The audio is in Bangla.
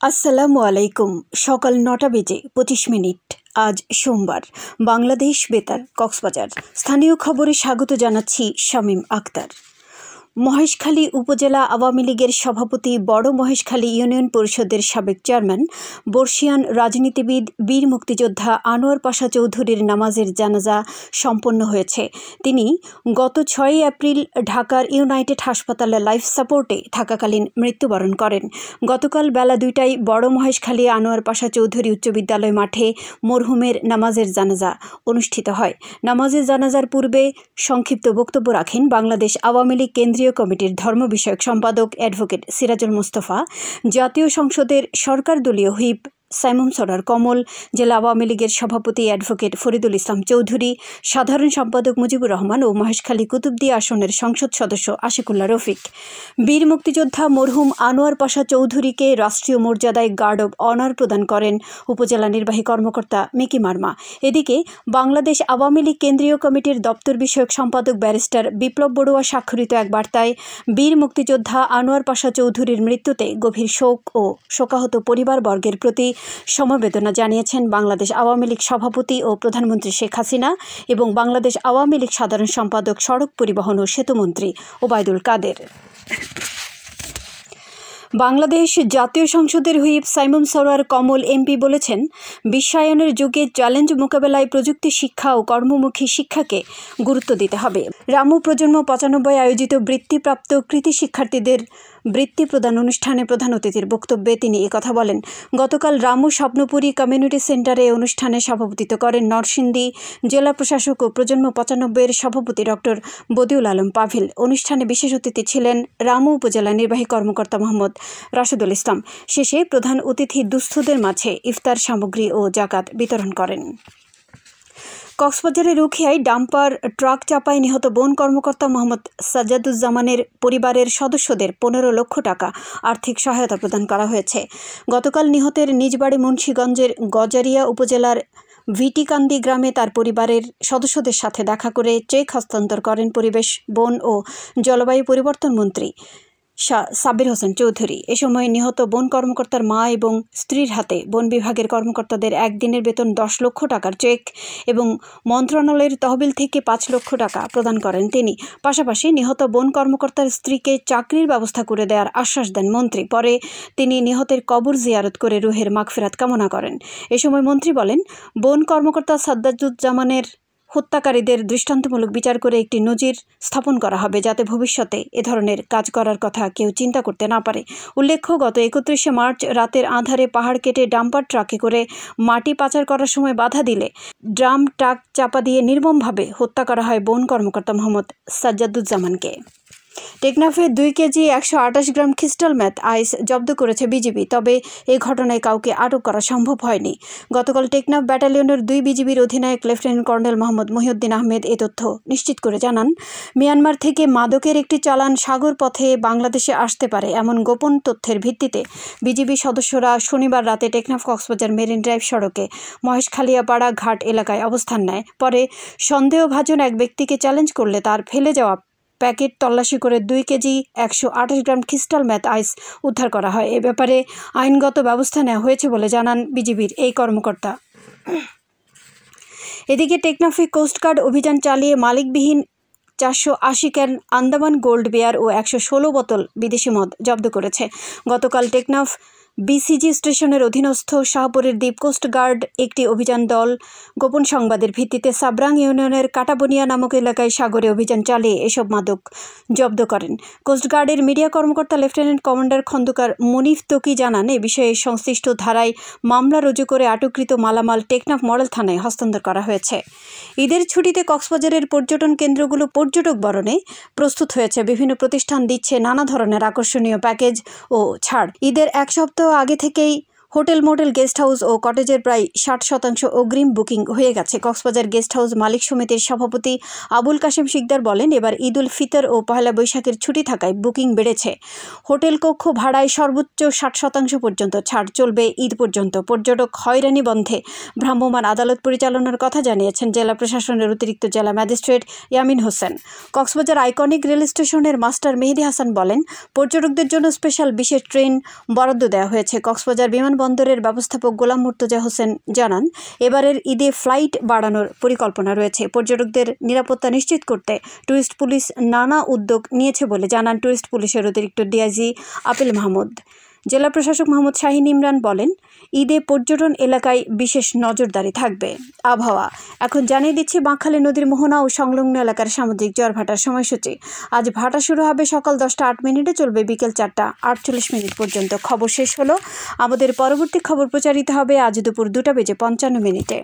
আসসালামু আলাইকুম। সকাল ৯টা বেজে ২৫ মিনিট। আজ সোমবার। বাংলাদেশ বেতার, কক্সবাজার। স্থানীয় খবরে স্বাগত জানাচ্ছি শামীম আক্তার। মহেশখালী উপজেলা আওয়ামী লীগের সভাপতি, বড় মহেশখালী ইউনিয়ন পরিষদের সাবেক চেয়ারম্যান, বর্ষিয়ান রাজনীতিবিদ, বীর মুক্তিযোদ্ধা আনোয়ার পাশা চৌধুরীর নামাজের জানাজা সম্পন্ন হয়েছে। তিনি গত ৬ এপ্রিল ঢাকার ইউনাইটেড হাসপাতালে লাইফ সাপোর্টে থাকাকালীন মৃত্যুবরণ করেন। গতকাল বেলা ২টায় বড় মহেশখালী আনোয়ার পাশা চৌধুরী উচ্চ বিদ্যালয় মাঠে মরহুমের নামাজের জানাজা অনুষ্ঠিত হয়। নামাজের জানাজার পূর্বে সংক্ষিপ্ত বক্তব্য রাখেন বাংলাদেশ আওয়ামী লীগ কেন্দ্রীয় কমিটির ধর্ম বিষয়ক সম্পাদক অ্যাডভোকেট সিরাজুল মুস্তফা, জাতীয় সংসদের সরকার দলীয় হুইপ সাইমুম সরার কমল, জেলা আওয়ামী লীগের সভাপতি অ্যাডভোকেট ফরিদুল ইসলাম চৌধুরী, সাধারণ সম্পাদক মুজিবুর রহমান ও মহেশখালী কুতুবদিয়া আসনের সংসদ সদস্য আশিকুল্লাহ রফিক। বীর মুক্তিযোদ্ধা মরহুম আনোয়ার পাশা চৌধুরীকে রাষ্ট্রীয় মর্যাদায় গার্ড অব অনার প্রদান করেন উপজেলা নির্বাহী কর্মকর্তা মিকি মার্মা। এদিকে বাংলাদেশ আওয়ামী লীগ কেন্দ্রীয় কমিটির দপ্তর বিষয়ক সম্পাদক ব্যারিস্টার বিপ্লব বড়ুয়া স্বাক্ষরিত এক বার্তায় বীর মুক্তিযোদ্ধা আনোয়ার পাশা চৌধুরীর মৃত্যুতে গভীর শোক ও শোকাহত পরিবারবর্গের প্রতি সমবেদনা জানিয়েছেন বাংলাদেশ আওয়ামী লীগ সভাপতি ও প্রধানমন্ত্রী শেখ হাসিনা এবং বাংলাদেশ আওয়ামী লীগ সাধারণ সম্পাদক, সড়ক পরিবহন ও সেতুমন্ত্রী ওবায়দুল কাদের। বাংলাদেশ জাতীয় সংসদের হুইপ সাইমুম সরার কমল এমপি বলেছেন, বিশ্বায়নের যুগে চ্যালেঞ্জ মোকাবেলায় প্রযুক্তি শিক্ষা ও কর্মমুখী শিক্ষাকে গুরুত্ব দিতে হবে। রামু প্রজন্ম ৯৫ আয়োজিত বৃত্তিপ্রাপ্ত কৃতি শিক্ষার্থীদের বৃত্তি প্রদান অনুষ্ঠানে প্রধান অতিথির বক্তব্যে তিনি একথা বলেন। গতকাল রামু স্বপ্নপুরী কমিউনিটি সেন্টারে অনুষ্ঠানে সভাপতিত্ব করেন নরসিংদী জেলা প্রশাসক ও প্রজন্ম ৯৫-এর সভাপতি ডক্টর বদিউল আলম পাভিল। অনুষ্ঠানে বিশেষ অতিথি ছিলেন রামু উপজেলা নির্বাহী কর্মকর্তা মোহাম্মদ রাশেদুল ইসলাম। শেষে প্রধান অতিথি দুস্থদের মাঝে ইফতার সামগ্রী ও জাকাত বিতরণ করেন। কক্সবাজারের রুখিয়ায় ডাম্পার ট্রাক চাপায় নিহত বন কর্মকর্তা মোহাম্মদ সাজ্জাদুজ্জামানের পরিবারের সদস্যদের ১৫ লক্ষ টাকা আর্থিক সহায়তা প্রদান করা হয়েছে। গতকাল নিহতের নিজ বাড়ি মুন্সিগঞ্জের গজারিয়া উপজেলার ভিটিকান্দি গ্রামে তার পরিবারের সদস্যদের সাথে দেখা করে চেক হস্তান্তর করেন পরিবেশ, বন ও জলবায়ু পরিবর্তন মন্ত্রী সাব্বির হোসেন চৌধুরী। এ সময় নিহত বন কর্মকর্তার মা এবং স্ত্রীর হাতে বন বিভাগের কর্মকর্তাদের একদিনের বেতন ১০ লক্ষ টাকার চেক এবং মন্ত্রণালয়ের তহবিল থেকে ৫ লক্ষ টাকা প্রদান করেন তিনি। পাশাপাশি নিহত বন কর্মকর্তার স্ত্রীকে চাকরির ব্যবস্থা করে দেওয়ার আশ্বাস দেন মন্ত্রী। পরে তিনি নিহতের কবর জিয়ারত করে রুহের মাগফিরাত কামনা করেন। এ সময় মন্ত্রী বলেন, বন কর্মকর্তা সাজ্জাদুজ্জামানের হত্যাকারীদের দৃষ্টান্তমূলক বিচার করে একটি নজির স্থাপন করা হবে, যাতে ভবিষ্যতে এ ধরনের কাজ করার কথা কেউ চিন্তা করতে না পারে। উল্লেখ্য, গত ৩১শে মার্চ রাতের আঁধারে পাহাড় কেটে ডাম্পার ট্রাকে করে মাটি পাচার করার সময় বাধা দিলে ড্রাম ট্রাক চাপা দিয়ে নির্মমভাবে হত্যা করা হয় বন কর্মকর্তা মোহাম্মদ সাজ্জাদুজ্জামানকে। টেকনাফে ২ কেজি ১২৮ গ্রাম ক্রিস্টাল মেথ আইস জব্দ করেছে বিজিবি। তবে এ ঘটনায় কাউকে আটক করা সম্ভব হয়নি। গতকাল টেকনাফ ব্যাটালিয়নের ২ বিজিবির অধিনায়ক লেফটেন্যান্ট কর্নেল মোহাম্মদ মহিউদ্দিন আহমেদ এ তথ্য নিশ্চিত করে জানান, মিয়ানমার থেকে মাদকের একটি চালান সাগর পথে বাংলাদেশে আসতে পারে এমন গোপন তথ্যের ভিত্তিতে বিজিবি সদস্যরা শনিবার রাতে টেকনাফ কক্সবাজার মেরিন ড্রাইভ সড়কে মহেশখালিয়াপাড়া ঘাট এলাকায় অবস্থান নেয়। পরে সন্দেহভাজন এক ব্যক্তিকে চ্যালেঞ্জ করলে তার ফেলে যাওয়া প্যাকেট তল্লাশি করে ২ কেজি ১২৮ গ্রাম ক্রিস্টাল মেথ আইস উদ্ধার করা হয়। এ ব্যাপারে আইনগত ব্যবস্থা নেওয়া হয়েছে বলে জানান বিজিবির এই কর্মকর্তা। এদিকে টেকনাফে কোস্টগার্ড অভিযান চালিয়ে মালিকবিহীন ৪৮০ ক্যান আন্দামান গোল্ড বেয়ার ও ১১৬ বোতল বিদেশি মদ জব্দ করেছে। গতকাল টেকনাফ বিসিজি স্টেশনের অধীনস্থ শাহপুরের দ্বীপ কোস্টগার্ড একটি অভিযান দল গোপন সংবাদের ভিত্তিতে সাবরাং ইউনিয়নের কাটাবনিয়া নামক এলাকায় সাগরে অভিযান চালিয়ে এসব মাদক জব্দ করেন। কোস্টগার্ডের মিডিয়া কর্মকর্তা লেফটেন্যান্ট কমান্ডার খন্দকার মুনিফ তকি জানান, এ বিষয়ে সংশ্লিষ্ট ধারায় মামলা রুজু করে আটককৃত মালামাল টেকনাফ মডেল থানায় হস্তান্তর করা হয়েছে। ঈদের ছুটিতে কক্সবাজারের পর্যটন কেন্দ্রগুলো পর্যটক বরণে প্রস্তুত হয়েছে। বিভিন্ন প্রতিষ্ঠান দিচ্ছে নানা ধরনের আকর্ষণীয় প্যাকেজ ও ছাড়। ঈদের এক সপ্তাহ আগে থেকেই হোটেল, মোটেল, গেস্ট হাউস ও কটেজের প্রায় 60% অগ্রিম বুকিং হয়ে গেছে। কক্সবাজার গেস্ট হাউস মালিক সমিতির সভাপতি আবুল কাশেম শিকদার বলেন, এবার ঈদ উল ফিতর ও পহেলা বৈশাখের ছুটি থাকায় বুকিং বেড়েছে। হোটেল কক্ষ ভাড়ায় সর্বোচ্চ 60% পর্যন্ত ছাড় চলবে ঈদ পর্যন্ত। পর্যটক হয়রানি বন্ধে ভ্রাম্যমাণ আদালত পরিচালনার কথা জানিয়েছেন জেলা প্রশাসনের অতিরিক্ত জেলা magistrate Yamin Hossain. Cox's Bazar iconic rail স্টেশনের মাস্টার মেহেদি হাসান বলেন, পর্যটকদের জন্য স্পেশাল বিশেষ ট্রেন বরাদ্দ দেওয়া হয়েছে। কক্সবাজার বিমানবন্দরের ব্যবস্থাপক গোলাম মুর্তজা হোসেন জানান, এবারের ঈদে ফ্লাইট বাড়ানোর পরিকল্পনা রয়েছে। পর্যটকদের নিরাপত্তা নিশ্চিত করতে টুরিস্ট পুলিশ নানা উদ্যোগ নিয়েছে বলে জানান টুরিস্ট পুলিশের অতিরিক্ত ডিআইজি আপিল মাহমুদ। জেলা প্রশাসক মোহাম্মদ শাহিন ইমরান বলেন, ঈদে পর্যটন এলাকায় বিশেষ নজরদারি থাকবে। আবহাওয়া এখন জানিয়ে দিচ্ছি বাঁকখালী নদীর মোহনা ও সংলগ্ন এলাকার সামুদ্রিক ঝড় ভাটার সময়সূচি। আজ ভাটা শুরু হবে সকাল 10টা 8 মিনিটে, চলবে বিকেল 4টা 48 মিনিট পর্যন্ত। খবর শেষ হলো। আমাদের পরবর্তী খবর প্রচারিত হবে আজ দুপুর 2টা বেজে 55 মিনিটে।